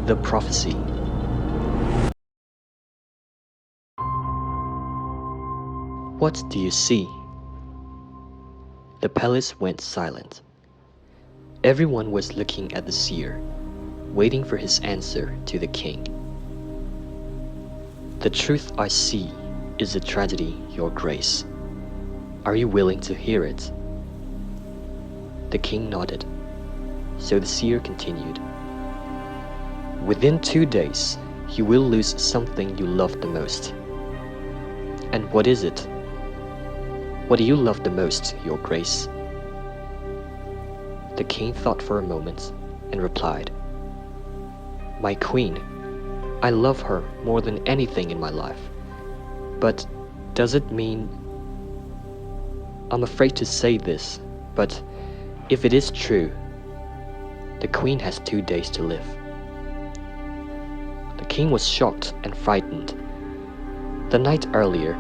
The Prophecy. What do you see? The palace went silent. Everyone was looking at the seer, waiting for his answer to the king. The truth I see is a tragedy, Your Grace. Are you willing to hear it? The king nodded, so the seer continued. Within 2 days, you will lose something you love the most. And what is it? What do you love the most, Your Grace? The king thought for a moment and replied, My queen. I love her more than anything in my life. But does it mean... I'm afraid to say this, but if it is true, the queen has 2 days to live. The king was shocked and frightened. The night earlier,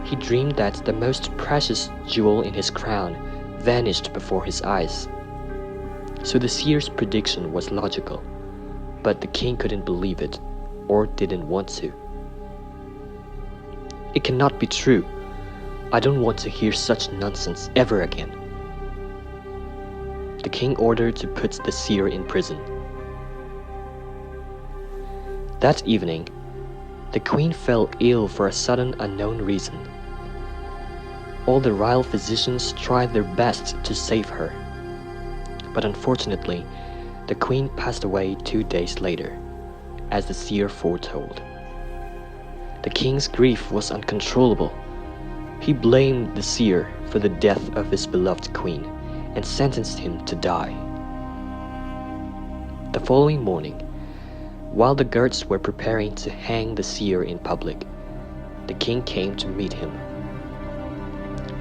he dreamed that the most precious jewel in his crown vanished before his eyes. So the seer's prediction was logical, but the king couldn't believe it, or didn't want to. It cannot be true. I don't want to hear such nonsense ever again. The king ordered to put the seer in prison. That evening, the queen fell ill for a sudden unknown reason. All the royal physicians tried their best to save her. But unfortunately, the queen passed away 2 days later, as the seer foretold. The king's grief was uncontrollable. He blamed the seer for the death of his beloved queen and sentenced him to die. The following morning, while the guards were preparing to hang the seer in public, the king came to meet him.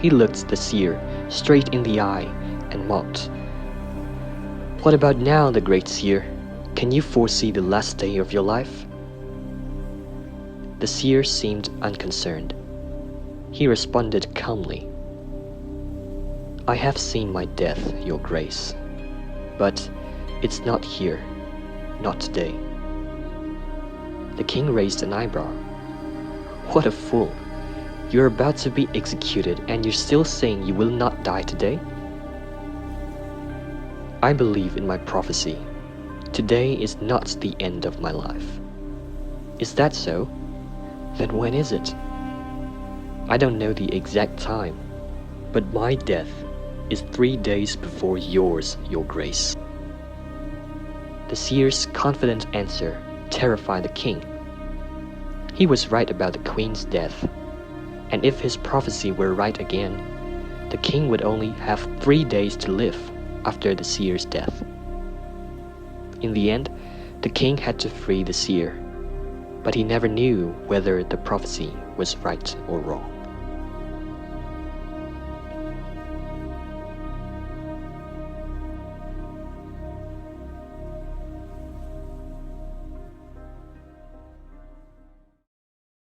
He looked the seer straight in the eye and mocked. What about now, the great seer? Can you foresee the last day of your life? The seer seemed unconcerned. He responded calmly. I have seen my death, Your Grace, but it's not here, not today. The king raised an eyebrow. What a fool! You're about to be executed and you're still saying you will not die today? I believe in my prophecy. Today is not the end of my life. Is that so? Then when is it? I don't know the exact time, but my death is 3 days before yours, Your Grace. The seer's confident answer terrified the king. He was right about the queen's death, and if his prophecy were right again, the king would only have 3 days to live after the seer's death. In the end, the king had to free the seer, but he never knew whether the prophecy was right or wrong.